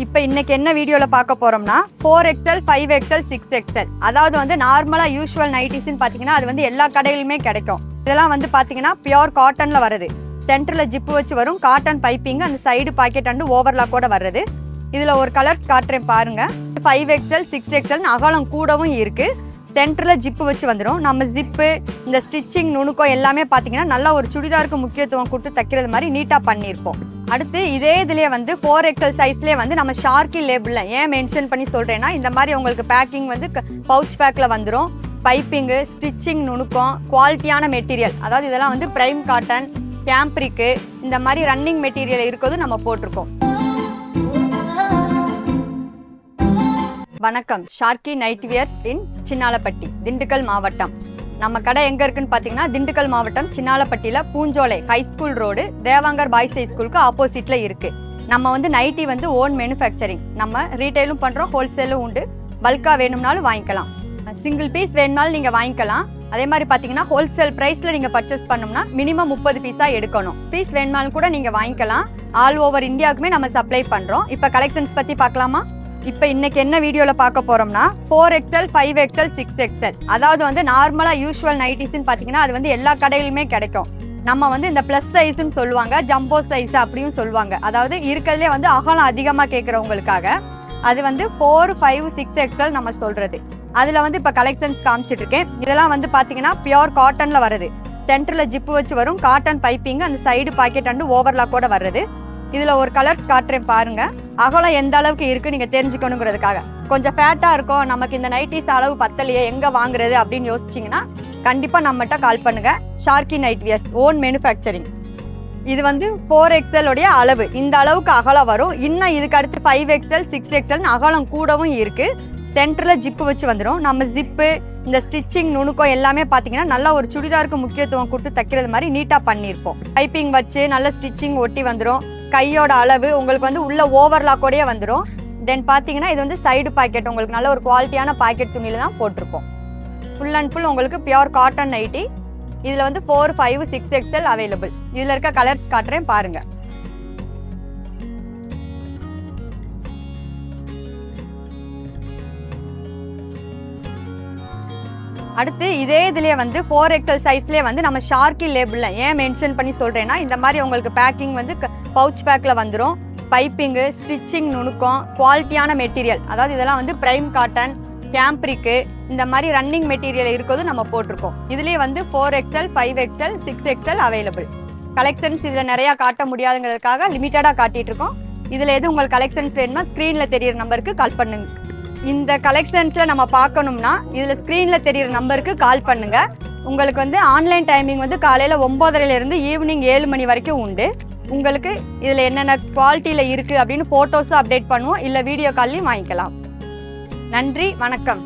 இப்போ இன்னைக்கு என்ன வீடியோல பார்க்க போறோம்னா 4XL 5XL 6XL அதாவது வந்து நார்மலா யூசுவல் நைட்டிஸ்ன்னு பாத்தீங்கன்னா அது வந்து எல்லா கடையிலுமே கிடைக்கும். இதெல்லாம் வந்து பாத்தீங்கன்னா பியூர் காட்டன்ல வருது. சென்டர்ல ஜிப்பு வச்சு வரும், காட்டன் பைப்பிங், அந்த சைடு பாக்கெட் அண்ட் ஓவர்லாக் கூட வருது. இதுல ஒரு கலர்ஸ் காட்டுறேன் பாருங்க. 5XL 6XL அகலம் கூடவும் இருக்கு. சென்டர்ல ஜிப்பு வச்சு வந்துடும். நம்ம ஜிப்பு இந்த ஸ்டிச்சிங் நுணுக்கம் எல்லாமே பார்த்தீங்கன்னா நல்லா ஒரு சுடிதாருக்கு முக்கியத்துவம் கொடுத்து தைக்கிறது மாதிரி நீட்டாக பண்ணியிருப்போம். அடுத்து இதே இதுலேயே வந்து 4XL சைஸ்லேயே வந்து நம்ம ஷார்க்கி லேபிளில் ஏன் மென்ஷன் பண்ணி சொல்கிறேன்னா இந்த மாதிரி உங்களுக்கு பேக்கிங் வந்து பவுச் பேக்கில் வந்துடும். பைப்பிங்கு, ஸ்டிச்சிங் நுணுக்கம், குவாலிட்டியான மெட்டீரியல், அதாவது இதெல்லாம் வந்து பிரைம் காட்டன், கேம்ப்ரிக்கு இந்த மாதிரி ரன்னிங் மெட்டீரியல் இருக்கிறது நம்ம போட்டிருக்கோம். வணக்கம், ஷார்க்கி நைட் வியர்ஸ் இன் சின்னாலப்பட்டி, திண்டுக்கல் மாவட்டம். நம்ம கடை எங்கே இருக்குன்னு பார்த்தீங்கன்னா திண்டுக்கல் மாவட்டம் சின்னாலப்பட்டியில் பூஞ்சோலை ஹைஸ்கூல் ரோடு, தேவாங்கர் பாய்ஸ் ஹைஸ்கூலுக்கு ஆப்போசிட்டில் இருக்குது. நம்ம வந்து நைட்டி வந்து ஓன் மேனுஃபேக்சரிங், நம்ம ரீட்டைலும் பண்ணுறோம், ஹோல்சேலும் உண்டு. பல்காக வேணும்னாலும் வாங்கிக்கலாம், சிங்கிள் பீஸ் வேணும்னாலும் நீங்கள் வாங்கிக்கலாம். அதே மாதிரி பார்த்தீங்கன்னா ஹோல்சேல் ப்ரைஸில் நீங்கள் பர்ச்சேஸ் பண்ணோம்னா மினிமம் 30 பீஸாக எடுக்கணும். பீஸ் வேணும்னாலும் கூட நீங்கள் வாங்கிக்கலாம். ஆல் ஓவர் இந்தியாவுக்குமே நம்ம சப்ளை பண்ணுறோம். இப்போ கலெக்ஷன்ஸ் பற்றி பார்க்கலாமா? இப்போ இன்னைக்கு என்ன வீடியோவில் பார்க்க போறோம்னா 4XL 5XL 6XL அதாவது வந்து நார்மலாக யூசுவல் நைட்டிஸ்ன்னு பார்த்தீங்கன்னா அது வந்து எல்லா கடையிலுமே கிடைக்கும். நம்ம வந்து இந்த ப்ளஸ் சைஸ்ன்னு சொல்லுவாங்க, ஜம்போ சைஸ் அப்படியும் சொல்லுவாங்க. அதாவது இருக்கிறதுலே வந்து அகலம் அதிகமாக கேட்குறவங்களுக்காக அது வந்து 4, 5, 6XL நம்ம சொல்றது. அதில் வந்து இப்போ கலெக்ஷன்ஸ் காமிச்சிட்டு இருக்கேன். இதெல்லாம் வந்து பார்த்தீங்கன்னா பியூர் காட்டனில் வருது. சென்டரில் ஜிப்பு வச்சு வரும், காட்டன் பைப்பிங், அந்த சைடு பாக்கெட் அண்ட் ஓவர்லாக் கூட வருது. இதில் ஒரு கலர்ஸ் காட்டுறேன் பாருங்க. அகலம் எந்த அளவுக்கு இருக்குது நீங்கள் தெரிஞ்சுக்கணுங்கிறதுக்காக. கொஞ்சம் ஃபேட்டாக இருக்கும், நமக்கு இந்த நைட்டிஸ் அளவு பத்தலையே, எங்கே வாங்குறது அப்படின்னு யோசிச்சிங்கன்னா கண்டிப்பாக நம்மகிட்ட கால் பண்ணுங்கள். ஷார்க்கி நைட் வியர்ஸ் ஓன் மேனுஃபேக்சரிங். இது வந்து 4XL உடைய அளவு, இந்த அளவுக்கு அகலம் வரும். இன்னும் இதுக்கு அடுத்து 5XL 6XL அகலம் கூடவும் இருக்குது. சென்டரில் ஜிப்பு வச்சு வந்துடும். நம்ம ஜிப்பு இந்த ஸ்டிச்சிங் நுணுக்கம் எல்லாமே பார்த்தீங்கன்னா நல்லா ஒரு சுடிதாருக்கு முக்கியத்துவம் கொடுத்து தைக்கிறது மாதிரி நீட்டாக பண்ணியிருப்போம். பைப்பிங் வச்சு நல்ல ஸ்டிச்சிங் ஒட்டி வந்துடும். கையோட அளவு உங்களுக்கு வந்து உள்ள ஓவர்லாக்கோடையே வந்துடும். தென் பார்த்தீங்கன்னா இது வந்து சைடு பாக்கெட், உங்களுக்கு நல்ல ஒரு குவாலிட்டியான பாக்கெட் துணியில் தான் போட்டிருப்போம். ஃபுல் அண்ட் ஃபுல் உங்களுக்கு பியூர் காட்டன் நைட்டி. இதில் வந்து 4, 5, 6XL அவைலபிள். இதில் இருக்க கலர்ஸ் காட்டுறேன் பாருங்கள். அடுத்து இதே இதுலேயே வந்து 4XL சைஸ்லேயே வந்து நம்ம ஷார்க்கி லேபிளில் ஏன் மென்ஷன் பண்ணி சொல்கிறேன்னா இந்த மாதிரி உங்களுக்கு பேக்கிங் வந்து பவுச் பேக்கில் வந்துடும். பைப்பிங்கு, ஸ்டிச்சிங் நுணுக்கம், குவாலிட்டியான மெட்டீரியல், அதாவது இதெல்லாம் வந்து பிரைம் காட்டன், கேம்ப்ரிக்கு இந்த மாதிரி ரன்னிங் மெட்டீரியல் இருக்கிறது நம்ம போட்டிருக்கோம். இதுலேயே வந்து 4XL 5XL 6XL available. Collections இதில் நிறையா காட்ட முடியாதுங்கிறதுக்காக லிமிட்டடாக காட்டிகிட்டு இருக்கோம். இதில் எது உங்களுக்கு கலெக்ஷன்ஸ் வேணுமா ஸ்க்ரீனில் தெரியிற நம்பருக்கு கால் பண்ணுங்க. இந்த கலெக்ஷன்ஸில் நம்ம பார்க்கணும்னா இதில் ஸ்க்ரீனில் தெரியிற நம்பருக்கு கால் பண்ணுங்கள். உங்களுக்கு வந்து ஆன்லைன் டைமிங் வந்து காலையில் 9:30 ஈவினிங் 7 மணி வரைக்கும் உண்டு. உங்களுக்கு இதில் என்னென்ன குவாலிட்டியில் இருக்குது அப்படின்னு ஃபோட்டோஸும் அப்டேட் பண்ணுவோம், இல்லை வீடியோ கால்லையும் வாங்கிக்கலாம். நன்றி, வணக்கம்.